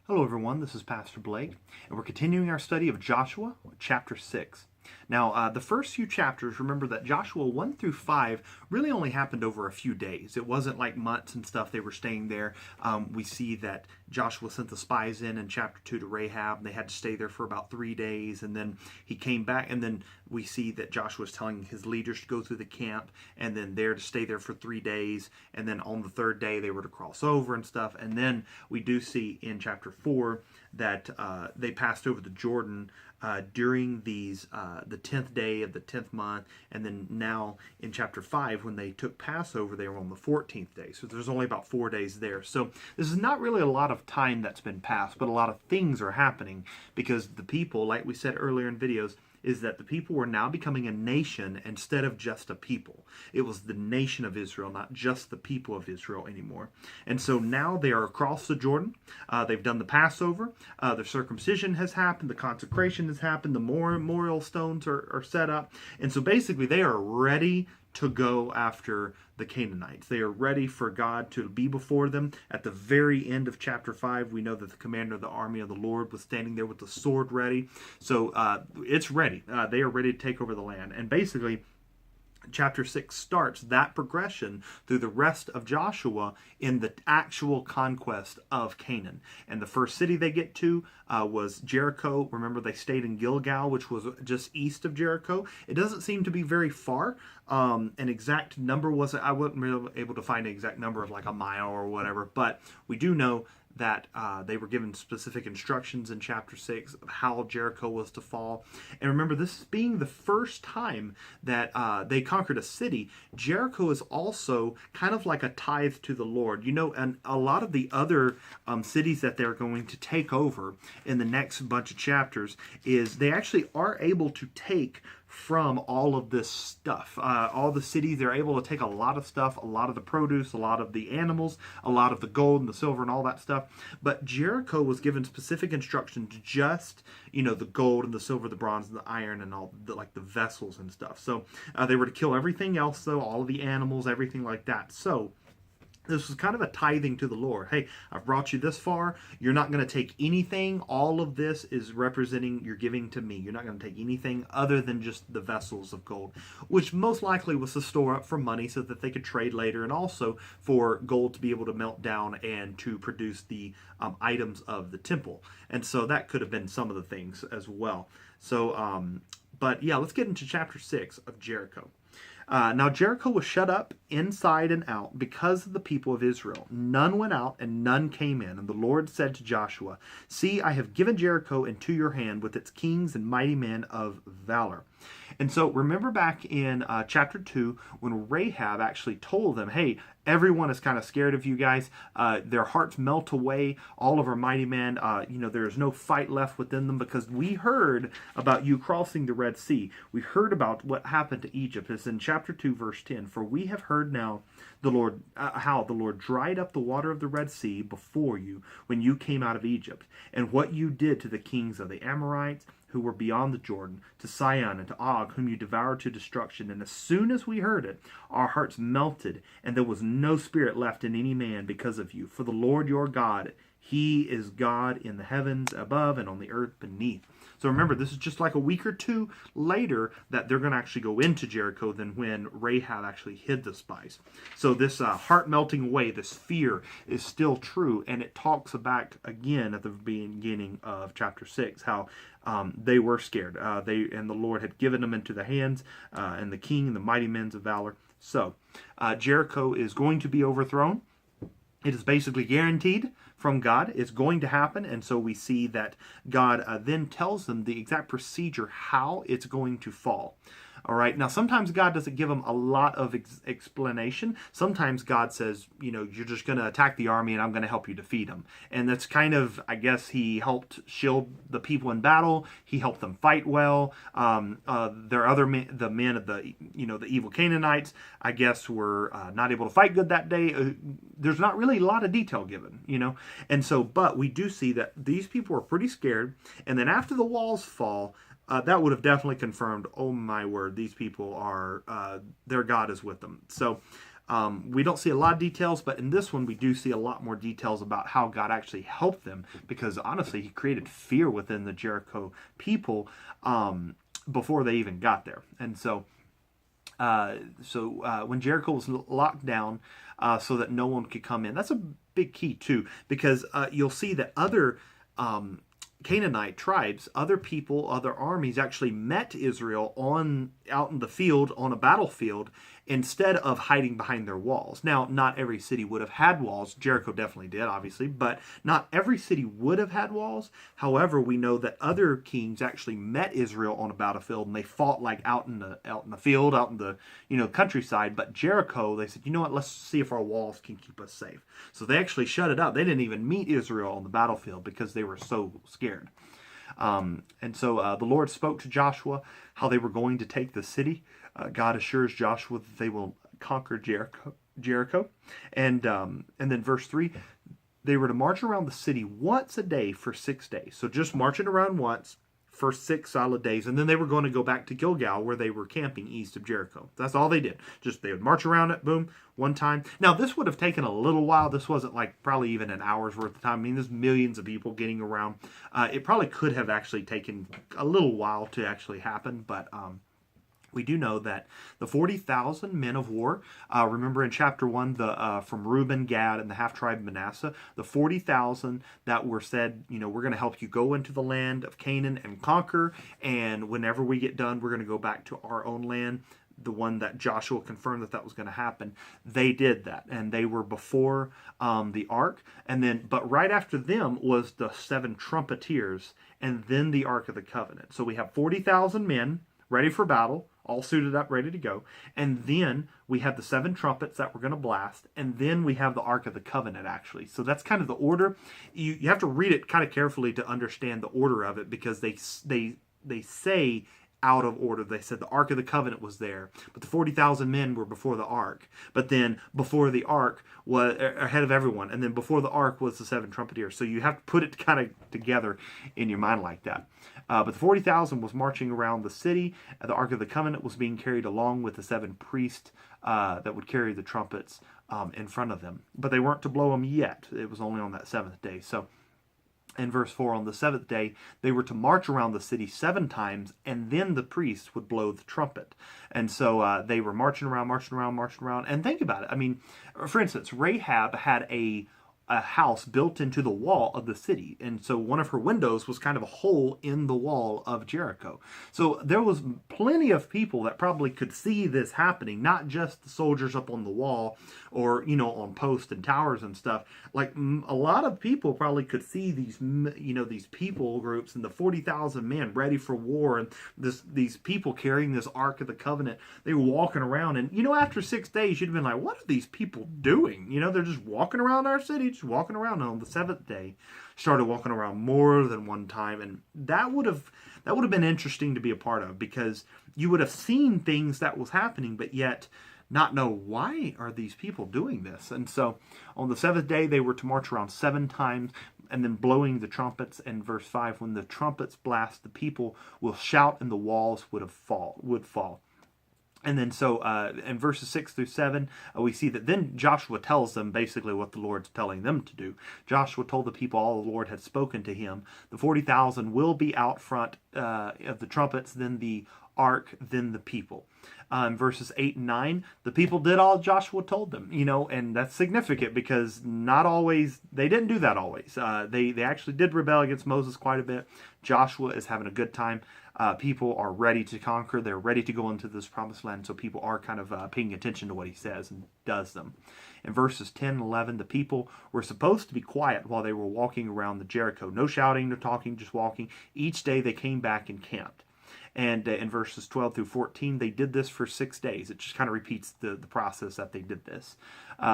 Hello everyone, this is Pastor Blake, and we're continuing our study of Joshua, chapter 6. Now, the first few chapters, remember that Joshua 1 through 5 really only happened over a few days. It wasn't like months and stuff, they were staying there. We see that Joshua sent the spies in chapter 2 to Rahab, and they had to stay there for about 3 days, and then he came back, and then we see that Joshua was telling his leaders to go through the camp, and then they're to stay there for 3 days, and then on the third day they were to cross over and stuff, and then we do see in chapter 4 that they passed over the Jordan during the 10th day of the 10th month, and then now in chapter 5 when they took Passover they were on the 14th day, so there's only about 4 days there. So this is not really a lot of time that's been passed, but a lot of things are happening because the people, like we said earlier in videos, is that the people were now becoming a nation instead of just a people. It was the nation of Israel, not just the people of Israel anymore. And so now they are across the Jordan. They've done the Passover. The circumcision has happened. The consecration has happened. The memorial stones are set up. And so basically they are ready to go after the Canaanites. They are ready for God to be before them. At the very end of chapter 5, we know that the commander of the army of the Lord was standing there with the sword ready. So it's ready. They are ready to take over the land. And basically, chapter 6 starts that progression through the rest of Joshua in the actual conquest of Canaan. And the first city they get to was Jericho. Remember, they stayed in Gilgal, which was just east of Jericho. It doesn't seem to be very far. An exact number wasn't, I wasn't really able to find an exact number of like a mile or whatever, but we do know that they were given specific instructions in chapter 6 of how Jericho was to fall. And remember, this being the first time that they conquered a city, Jericho is also kind of like a tithe to the Lord. You know, and a lot of the other cities that they're going to take over in the next bunch of chapters is they actually are able to take from all of this stuff. All the cities, they're able to take a lot of stuff, a lot of the produce, a lot of the animals, a lot of the gold and the silver and all that stuff. But Jericho was given specific instruction to just, the gold and the silver, the bronze and the iron and all like the vessels and stuff. So they were to kill everything else though, all of the animals, everything like that. So this was kind of a tithing to the Lord. Hey, I've brought you this far. You're not going to take anything. All of this is representing you're giving to me. You're not going to take anything other than just the vessels of gold, which most likely was to store up for money so that they could trade later, and also for gold to be able to melt down and to produce the items of the temple. And so that could have been some of the things as well. So, but yeah, let's get into chapter 6 of Jericho. Now Jericho was shut up inside and out because of the people of Israel. None went out and none came in. And the Lord said to Joshua, "See, I have given Jericho into your hand with its kings and mighty men of valor." And so remember back in chapter 2 when Rahab actually told them, hey, everyone is kind of scared of you guys. Their hearts melt away. All of our mighty men, there's no fight left within them because we heard about you crossing the Red Sea. We heard about what happened to Egypt. It's in chapter 2, verse 10. For we have heard now how the Lord dried up the water of the Red Sea before you when you came out of Egypt, and what you did to the kings of the Amorites who were beyond the Jordan, to Sihon and to Og, whom you devoured to destruction. And as soon as we heard it, our hearts melted, and there was no spirit left in any man because of you. For the Lord your God, He is God in the heavens above and on the earth beneath. So remember, this is just like a week or two later that they're going to actually go into Jericho than when Rahab actually hid the spies. So this heart melting away, this fear is still true. And it talks back again at the beginning of chapter 6, how they were scared. And the Lord had given them into the hands and the king and the mighty men of valor. So Jericho is going to be overthrown. It is basically guaranteed from God. It's going to happen. And so we see that God then tells them the exact procedure, how it's going to fall. All right. Now, sometimes God doesn't give them a lot of explanation. Sometimes God says, you're just going to attack the army and I'm going to help you defeat them. And that's kind of, I guess, He helped shield the people in battle. He helped them fight well. Their other the men of the evil Canaanites, I guess, were not able to fight good that day. There's not really a lot of detail given, And so, but we do see that these people were pretty scared. And then after the walls fall, that would have definitely confirmed, oh my word, these people are, their God is with them. So We don't see a lot of details, but in this one we do see a lot more details about how God actually helped them, because honestly he created fear within the Jericho people before they even got there. And so when Jericho was locked down so that no one could come in, that's a big key too, because you'll see that other Canaanite tribes, other people, other armies actually met Israel out in the field, on a battlefield, instead of hiding behind their walls. Now, not every city would have had walls. Jericho definitely did, obviously, but not every city would have had walls. However, we know that other kings actually met Israel on a battlefield, and they fought like out in the field, out in the countryside. But Jericho, they said, you know what? Let's see if our walls can keep us safe. So they actually shut it up. They didn't even meet Israel on the battlefield because they were so scared. And so the Lord spoke to Joshua how they were going to take the city. God assures Joshua that they will conquer Jericho. And then verse 3, they were to march around the city once a day for 6 days. So just marching around once for 6 solid days. And then they were going to go back to Gilgal, where they were camping east of Jericho. That's all they did. Just they would march around it, boom, one time. Now, this would have taken a little while. This wasn't like probably even an hour's worth of time. I mean, there's millions of people getting around. It probably could have actually taken a little while to actually happen, but we do know that the 40,000 men of war, remember in chapter 1, from Reuben, Gad, and the half-tribe Manasseh, the 40,000 that were said, we're going to help you go into the land of Canaan and conquer, and whenever we get done, we're going to go back to our own land, the one that Joshua confirmed that was going to happen. They did that, and they were before the ark, but right after them was the 7 trumpeters, and then the Ark of the Covenant. So we have 40,000 men ready for battle, all suited up, ready to go. And then we have the 7 trumpets that we're going to blast. And then we have the Ark of the Covenant, actually. So that's kind of the order. You have to read it kind of carefully to understand the order of it, because they say out of order. They said the Ark of the Covenant was there, but the 40,000 men were before the Ark. But then before the Ark was ahead of everyone. And then before the Ark was the 7 trumpeters. So you have to put it kind of together in your mind like that. But the 40,000 was marching around the city. The Ark of the Covenant was being carried along with the 7 priests that would carry the trumpets in front of them. But they weren't to blow them yet. It was only on that 7th day. So in verse 4, on the 7th day, they were to march around the city 7 times, and then the priest would blow the trumpet. And so they were marching around. And think about it. I mean, for instance, Rahab had a house built into the wall of the city. And so one of her windows was kind of a hole in the wall of Jericho. So there was plenty of people that probably could see this happening, not just the soldiers up on the wall or, on posts and towers and stuff. Like a lot of people probably could see these, these people groups and the 40,000 men ready for war, and these people carrying this Ark of the Covenant. They were walking around, and, after 6 days, you'd have been like, what are these people doing? They're just walking around our city, just walking around. And on the 7th day, started walking around more than one time, and that would have been interesting to be a part of, because you would have seen things that was happening, but yet not know why are these people doing this. And so on the 7th day, they were to march around 7 times, and then blowing the trumpets. In verse 5, when the trumpets blast, the people will shout, and the walls would fall. And then so in verses 6 through 7, we see that then Joshua tells them basically what the Lord's telling them to do. Joshua told the people all the Lord had spoken to him. The 40,000 will be out front of the trumpets, then the ark, then the people. In verses 8 and 9, the people did all Joshua told them, and that's significant, because they didn't do that always. They actually did rebel against Moses quite a bit. Joshua is having a good time. People are ready to conquer. They're ready to go into this promised land. So people are kind of paying attention to what he says and does them. In verses 10 and 11, the people were supposed to be quiet while they were walking around the Jericho. No shouting, no talking, just walking. Each day they came back and camped. And in verses 12 through 14, they did this for 6 days. It just kind of repeats the process that they did this.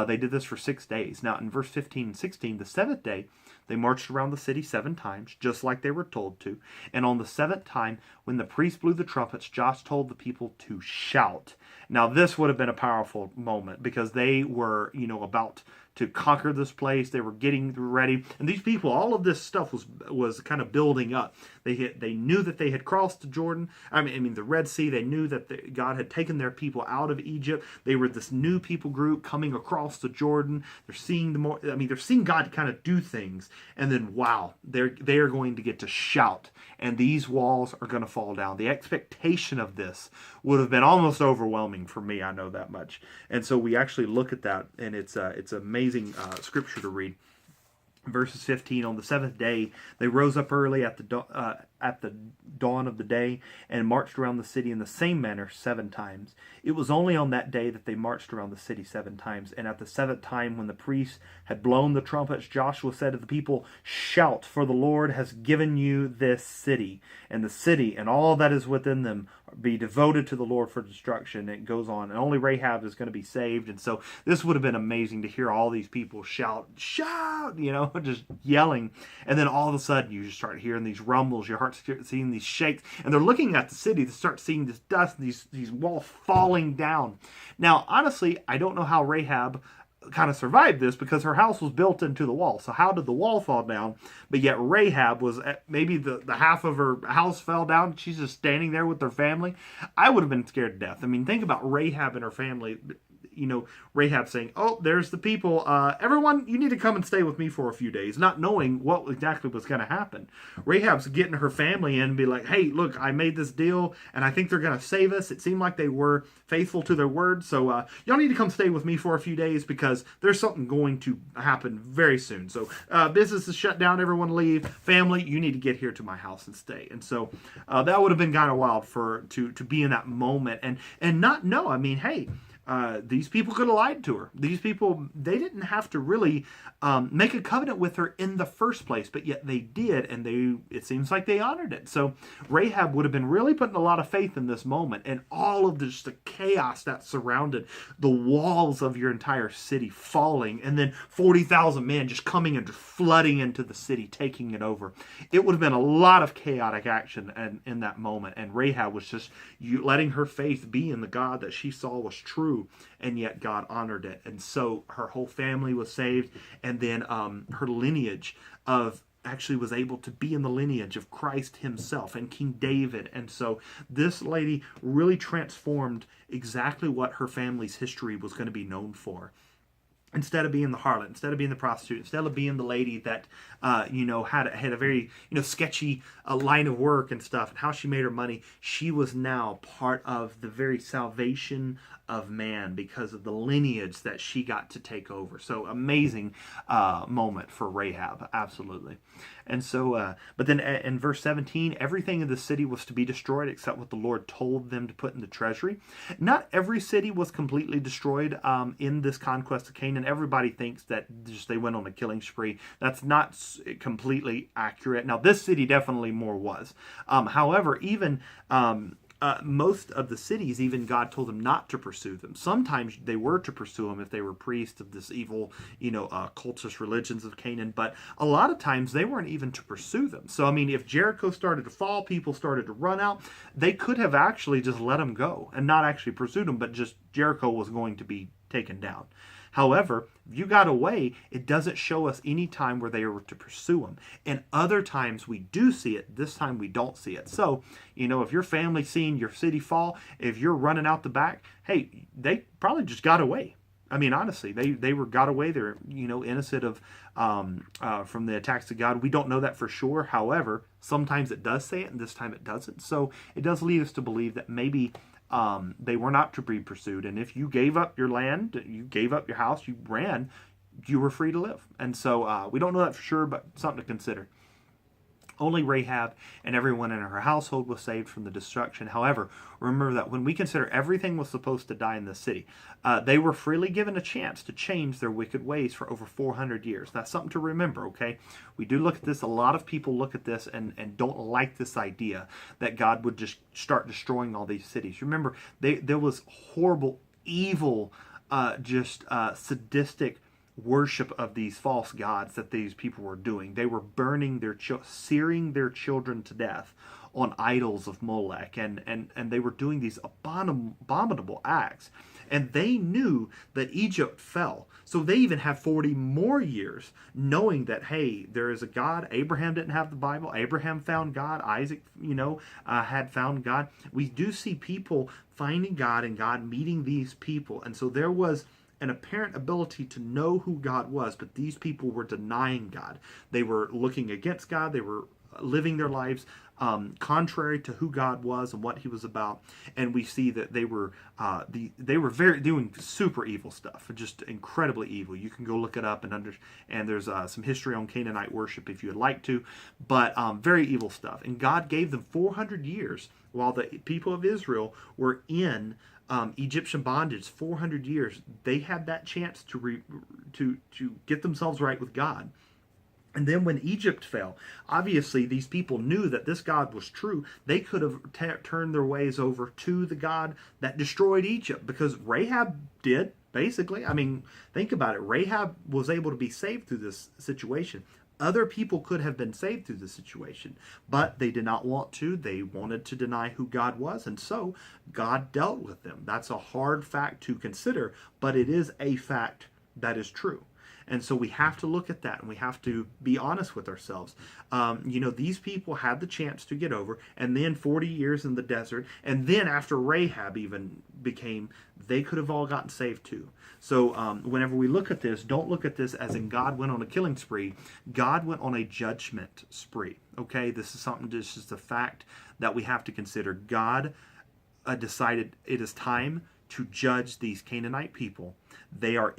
They did this for 6 days. Now, in verse 15 and 16, the 7th day, they marched around the city 7 times, just like they were told to. And on the 7th time, when the priest blew the trumpets, Josh told the people to shout. Now, this would have been a powerful moment, because they were, about to conquer this place. They were getting ready, and these people, all of this stuff was kind of building up. They knew that they had crossed the Jordan. I mean the Red Sea. They knew that God had taken their people out of Egypt. They were this new people group coming across the Jordan. They're seeing they're seeing God kind of do things, and then wow, they are going to get to shout, and these walls are going to fall down. The expectation of this would have been almost overwhelming for me. I know that much, and so we actually look at that, and it's amazing scripture to read. Verses 15, on the seventh day, they rose up early at the dawn of the day and marched around the city in the same manner 7 times. It was only on that day that they marched around the city 7 times. And at the 7th time, when the priests had blown the trumpets, Joshua said to the people, "Shout, for the Lord has given you this city, and the city and all that is within them be devoted to the Lord for destruction." It goes on, and only Rahab is going to be saved. And so this would have been amazing to hear all these people shout, just yelling. And then all of a sudden you just start hearing these rumbles, your heart starts seeing these shakes, and they're looking at the city to start seeing this dust, these walls falling down. Now, honestly, I don't know how Rahab kind of survived this, because her house was built into the wall. So how did the wall fall down? But yet Rahab was maybe the half of her house fell down. She's just standing there with her family. I would have been scared to death. I mean, think about Rahab and her family. Rahab saying, "Oh, there's the people. Everyone, you need to come and stay with me for a few days," not knowing what exactly was going to happen. Rahab's getting her family in and be like, "Hey, look, I made this deal, and I think they're going to save us." It seemed like they were faithful to their word. So y'all need to come stay with me for a few days, because there's something going to happen very soon. So business is shut down. Everyone leave. Family, you need to get here to my house and stay. And so that would have been kind of wild to be in that moment and not know. I mean, hey, these people could have lied to her. These people, they didn't have to really make a covenant with her in the first place, but yet they did, and it seems like they honored it. So Rahab would have been really putting a lot of faith in this moment, and all of just the chaos that surrounded the walls of your entire city falling, and then 40,000 men just coming and just flooding into the city, taking it over. It would have been a lot of chaotic action in that moment, and Rahab was just letting her faith be in the God that she saw was true, and yet God honored it. And so her whole family was saved, and then her lineage actually was able to be in the lineage of Christ himself and King David. And so this lady really transformed exactly what her family's history was going to be known for. Instead of being the harlot, instead of being the prostitute, instead of being the lady that, had a very, sketchy line of work and stuff, and how she made her money, she was now part of the very salvation of man because of the lineage that she got to take over. So amazing moment for Rahab, absolutely. And so, but then in verse 17, everything in the city was to be destroyed except what the Lord told them to put in the treasury. Not every city was completely destroyed in this conquest of Canaan. Everybody thinks that just they went on a killing spree. That's not completely accurate. Now, this city definitely more was. However, even most of the cities, even God told them not to pursue them. Sometimes they were to pursue them if they were priests of this evil, cultist religions of Canaan. But a lot of times they weren't even to pursue them. So, I mean, if Jericho started to fall, people started to run out, they could have actually just let them go and not actually pursued them, but just Jericho was going to be taken down. However, if you got away, it doesn't show us any time where they were to pursue them. And other times we do see it. This time we don't see it. So, if your family's seeing your city fall, if you're running out the back, hey, they probably just got away. I mean, honestly, they got away. They're, innocent of from the attacks of God. We don't know that for sure. However, sometimes it does say it, and this time it doesn't. So it does lead us to believe that maybe they were not to be pursued. And if you gave up your land, you gave up your house, you ran, you were free to live. And so we don't know that for sure, but something to consider. Only Rahab and everyone in her household was saved from the destruction. However, remember that when we consider everything was supposed to die in the city, they were freely given a chance to change their wicked ways for over 400 years. That's something to remember, okay? We do look at this. A lot of people look at this and don't like this idea that God would just start destroying all these cities. Remember, there was horrible, evil, sadistic worship of these false gods that these people were doing. They were burning searing their children to death on idols of Molech, and they were doing these abominable acts. And they knew that Egypt fell. So they even had 40 more years knowing that, hey, there is a God. Abraham didn't have the Bible. Abraham found God. Isaac, had found God. We do see people finding God and God meeting these people. And so there was an apparent ability to know who God was, but these people were denying God. They were looking against God. They were living their lives contrary to who God was and what He was about. And we see that they were doing super evil stuff, just incredibly evil. You can go look it up and there's some history on Canaanite worship if you would like to, but very evil stuff. And God gave them 400 years while the people of Israel were in Egyptian bondage. 400 years, they had that chance to get themselves right with God. And then when Egypt fell, obviously these people knew that this God was true. They could have turned their ways over to the God that destroyed Egypt, because Rahab did, basically. I mean, think about it. Rahab was able to be saved through this situation. Other people could have been saved through this situation, but they did not want to. They wanted to deny who God was, and so God dealt with them. That's a hard fact to consider, but it is a fact that is true. And so we have to look at that, and we have to be honest with ourselves. These people had the chance to get over, and then 40 years in the desert, and then after Rahab even became, they could have all gotten saved too. So whenever we look at this, don't look at this as in God went on a killing spree. God went on a judgment spree. Okay, this is just a fact that we have to consider. God decided it is time to judge these Canaanite people. They are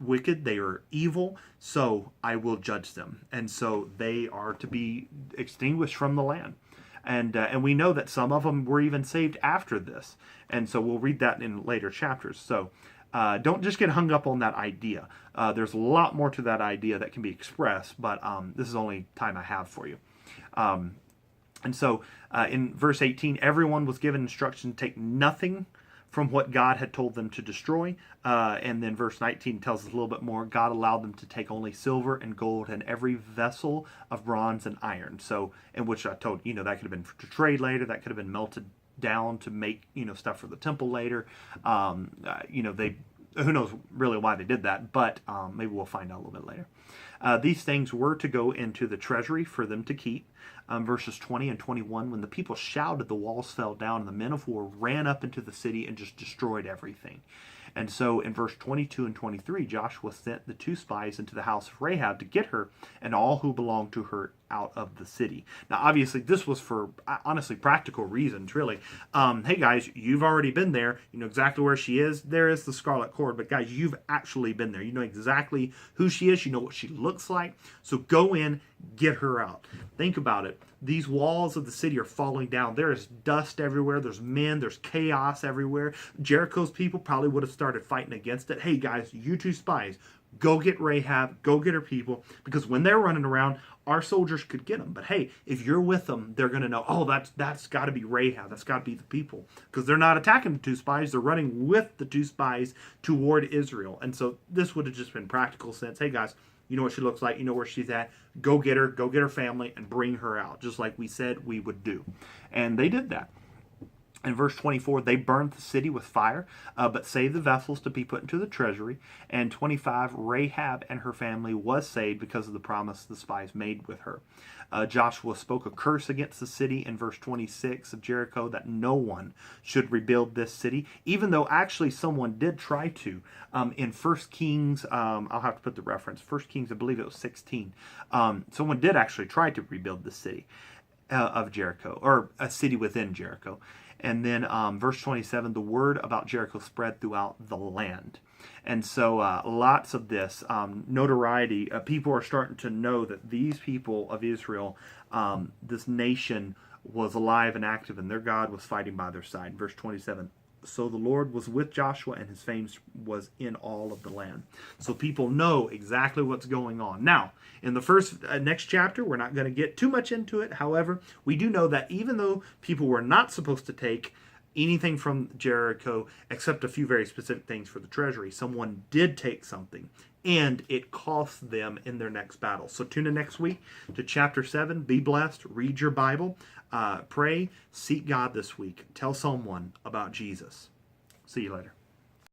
wicked, they are evil, so I will judge them. And so they are to be extinguished from the land. And we know that some of them were even saved after this. And so we'll read that in later chapters. So don't just get hung up on that idea. There's a lot more to that idea that can be expressed, but this is the only time I have for you. And so in verse 18, everyone was given instruction to take nothing from what God had told them to destroy. And then verse 19 tells us a little bit more. God allowed them to take only silver and gold and every vessel of bronze and iron. So, in which I told, that could have been for trade later. That could have been melted down to make, stuff for the temple later. Who knows really why they did that, but maybe we'll find out a little bit later. These things were to go into the treasury for them to keep. Verses 20 and 21, when the people shouted, the walls fell down, and the men of war ran up into the city and just destroyed everything. And so in verse 22 and 23, Joshua sent the 2 spies into the house of Rahab to get her and all who belonged to her out of the city. Now, obviously, this was for, honestly, practical reasons, really. Hey, guys, you've already been there. You know exactly where she is. There is the scarlet cord. But, guys, you've actually been there. You know exactly who she is. You know what she looks like. So go in, get her out. Think about it. These walls of the city are falling down. There is dust everywhere. There's men. There's chaos everywhere. Jericho's people probably would have started fighting against it. Hey, guys, you 2 spies, go get Rahab. Go get her people. Because when they're running around, our soldiers could get them. But hey, if you're with them, they're going to know, oh, that's got to be Rahab. That's got to be the people. Because they're not attacking the 2 spies. They're running with the 2 spies toward Israel. And so this would have just been practical sense. Hey, guys, you know what she looks like. You know where she's at. Go get her family, and bring her out, just like we said we would do. And they did that. In verse 24, they burned the city with fire, but saved the vessels to be put into the treasury. And 25, Rahab and her family was saved because of the promise the spies made with her. Joshua spoke a curse against the city in verse 26 of Jericho that no one should rebuild this city, even though actually someone did try to. In 1 Kings, I'll have to put the reference, 1 Kings, I believe it was 16. Someone did actually try to rebuild the city of Jericho, or a city within Jericho. And then verse 27, the word about Jericho spread throughout the land. And so lots of this notoriety, people are starting to know that these people of Israel, this nation was alive and active, and their God was fighting by their side. Verse 27, so the Lord was with Joshua, and his fame was in all of the land. So people know exactly what's going on. Now, in the next chapter, we're not going to get too much into it. However, we do know that even though people were not supposed to take anything from Jericho except a few very specific things for the treasury, someone did take something, and it cost them in their next battle. So tune in next week to chapter 7. Be blessed. Read your Bible. Pray. Seek God this week. Tell someone about Jesus. See you later.